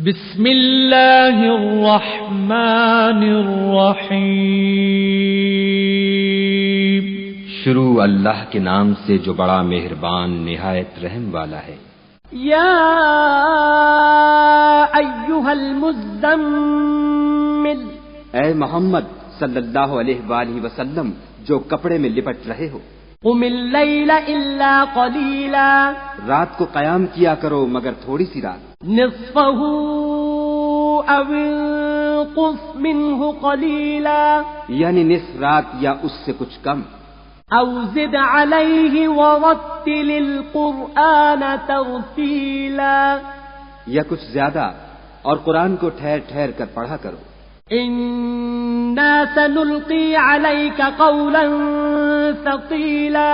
بسم اللہ الرحمن الرحیم۔ شروع اللہ کے نام سے جو بڑا مہربان نہایت رحم والا ہے۔ یا ایھا المزمل، اے محمد صلی اللہ علیہ وآلہ وسلم جو کپڑے میں لپٹ رہے ہو، قم اللیل الا قلیلا، رات کو قیام کیا کرو مگر تھوڑی سی رات، نصفہ او انقص منہ قلیلا، یعنی نصف رات یا اس سے کچھ کم، او زد علیہ ورتل القرآن ترتیلا، یا کچھ زیادہ اور قرآن کو ٹھہر ٹھہر کر پڑھا کرو۔ انا سنلقی علیک قولا ثقیلا،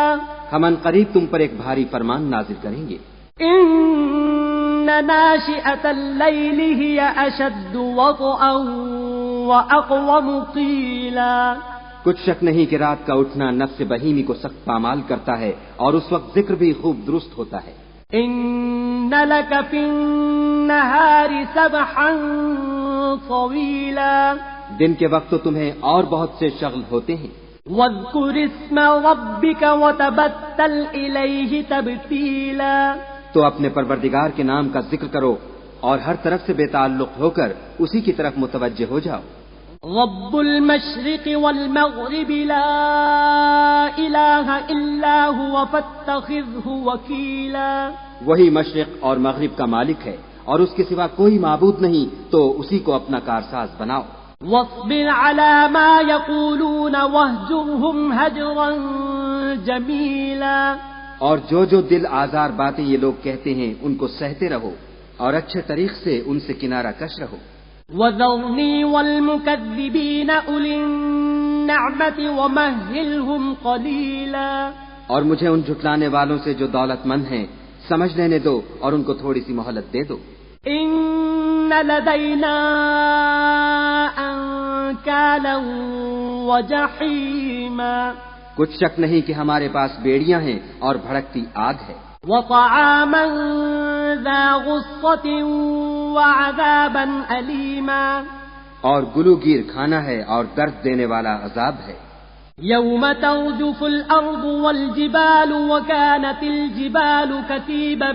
ہم ان قریب تم پر ایک بھاری فرمان نازل کریں گے۔ ان ناشئة اللیل ہی اشد وطئا واقوم قیلا، کچھ شک نہیں کہ رات کا اٹھنا نفس بہیمی کو سخت پامال کرتا ہے اور اس وقت ذکر بھی خوب درست ہوتا ہے۔ ان لک فی النہار سبحا طویلا، دن کے وقت تو تمہیں اور بہت سے شغل ہوتے ہیں۔ واذکر اسم ربک وتبتل الیہ تبتیلا، تو اپنے پروردگار کے نام کا ذکر کرو اور ہر طرف سے بے تعلق ہو کر اسی کی طرف متوجہ ہو جاؤ۔ رب المشرق والمغرب لا الہ الا هو فاتخذہ وکیلا، وہی مشرق اور مغرب کا مالک ہے اور اس کے سوا کوئی معبود نہیں، تو اسی کو اپنا کارساز بناؤ۔ واصبر على ما يقولون واهجرهم هجرا جمیلا، اور جو دل آزار باتیں یہ لوگ کہتے ہیں ان کو سہتے رہو اور اچھے طریق سے ان سے کنارہ کش رہو۔ وذرنی والمکذبین اولی النعمت ومہلہم قلیلا، اور مجھے ان جھٹلانے والوں سے جو دولت مند ہیں سمجھ لینے دو اور ان کو تھوڑی سی مہلت دے دو۔ ان لدینا انکالا وجحیما، کچھ شک نہیں کہ ہمارے پاس بیڑیاں ہیں اور بھڑکتی آگ ہے، وطعاما ذا غصۃ وعذابا علیما، اور گلوگیر کھانا ہے اور درد دینے والا عذاب ہے۔ یوم ترجف الارض والجبال وكانت الجبال کثیبا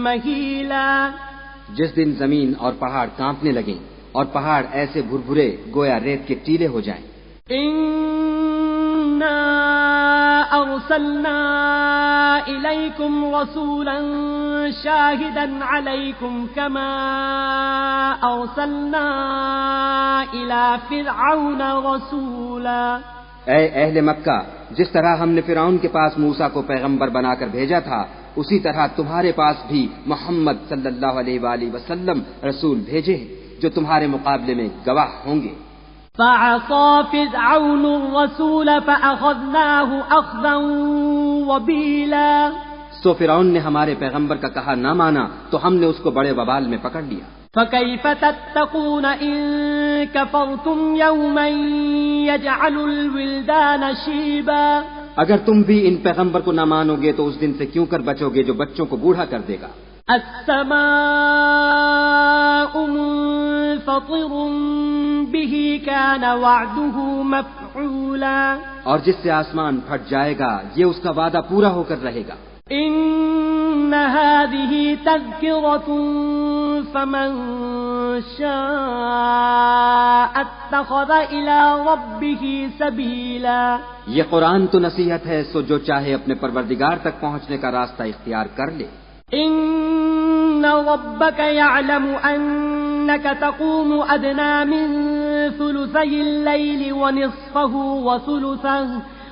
مہیلا، جس دن زمین اور پہاڑ کانپنے لگیں اور پہاڑ ایسے بھربھرے گویا ریت کے ٹیلے ہو جائیں۔ انا ارسلنا الیکم رسولا شاہدا علیکم کما ارسلنا الی فرعون رسولا، اے اہل مکہ، جس طرح ہم نے فرعون کے پاس موسیٰ کو پیغمبر بنا کر بھیجا تھا اسی طرح تمہارے پاس بھی محمد صلی اللہ علیہ وآلہ وسلم رسول بھیجے ہیں جو تمہارے مقابلے میں گواہ ہوں گے۔ فعصى فرعون الرسول فأخذناه أخذا وبيلا، سو فرعون نے ہمارے پیغمبر کا کہا نہ مانا تو ہم نے اس کو بڑے وبال میں پکڑ لیا۔ فكيف تتقون إن كفرتم يوما يجعل الولدان شيبا، اگر تم بھی ان پیغمبر کو نہ مانو گے تو اس دن سے کیوں کر بچو گے جو بچوں کو بوڑھا کر دے گا۔ السماء منفطر به كان وعده مفعولا، اور جس سے آسمان پھٹ جائے گا یہ اس کا وعدہ پورا ہو کر رہے گا۔ ان هذه تذکرة فمن شاء اتخذ الى ربه سبیلا، یہ قرآن تو نصیحت ہے، سو جو چاہے اپنے پروردگار تک پہنچنے کا راستہ اختیار کر لے۔ ان ربك يعلم انك تقوم ادنى من ثلثي الليل ونصفه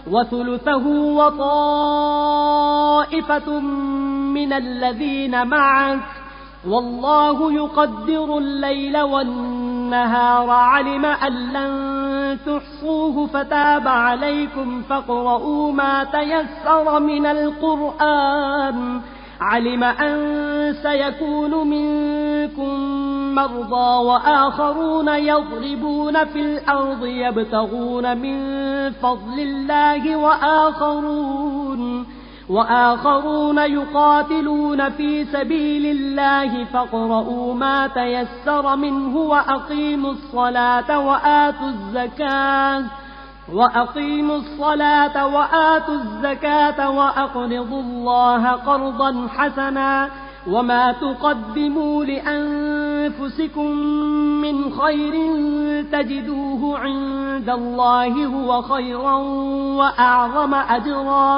وثلثه وطائفة من الذين معك، والله يقدر الليل والنهار، علم أن لن تحصوه فتاب عليكم فاقرؤوا ما تيسر من القرآن، علم أن سيكون منكم مرضى وآخرون يضربون في الأرض يبتغون من فضل الله وآخرون يقاتلون في سبيل الله فاقرؤوا ما تيسر منه وأقيموا الصلاة وآتوا الزكاة وأقرضوا الله قرضا حسنا وما تقدموا لأنفسكم من خير تجدوه عند الله هو خيرا وأعظم أجرا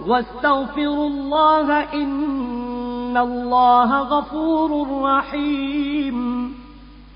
واستغفروا الله إن الله غفور رحيم۔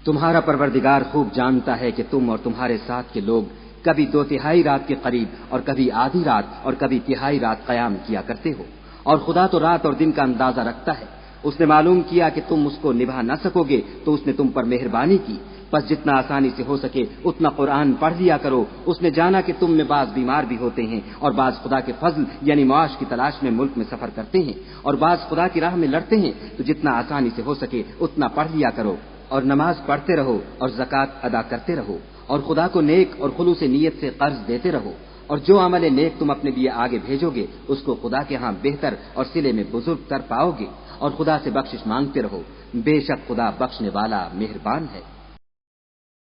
تمہارا پروردگار خوب جانتا ہے کہ تم اور تمہارے ساتھ کے لوگ کبھی 2/3 رات کے قریب اور کبھی آدھی رات اور کبھی 1/3 رات قیام کیا کرتے ہو، اور خدا تو رات اور دن کا اندازہ رکھتا ہے۔ اس نے معلوم کیا کہ تم اس کو نبھا نہ سکو گے تو اس نے تم پر مہربانی کی، بس جتنا آسانی سے ہو سکے اتنا قرآن پڑھ لیا کرو۔ اس نے جانا کہ تم میں بعض بیمار بھی ہوتے ہیں اور بعض خدا کے فضل یعنی معاش کی تلاش میں ملک میں سفر کرتے ہیں اور بعض خدا کی راہ میں لڑتے ہیں، تو جتنا آسانی سے ہو سکے اتنا پڑھ لیا کرو اور نماز پڑھتے رہو اور زکوٰۃ ادا کرتے رہو اور خدا کو نیک اور خلوص نیت سے قرض دیتے رہو، اور جو عمل نیک تم اپنے لیے آگے بھیجو گے اس کو خدا کے ہاں بہتر اور صلے میں بزرگ تر پاؤ گے، اور خدا سے بخشش مانگتے رہو، بے شک خدا بخشنے والا مہربان ہے۔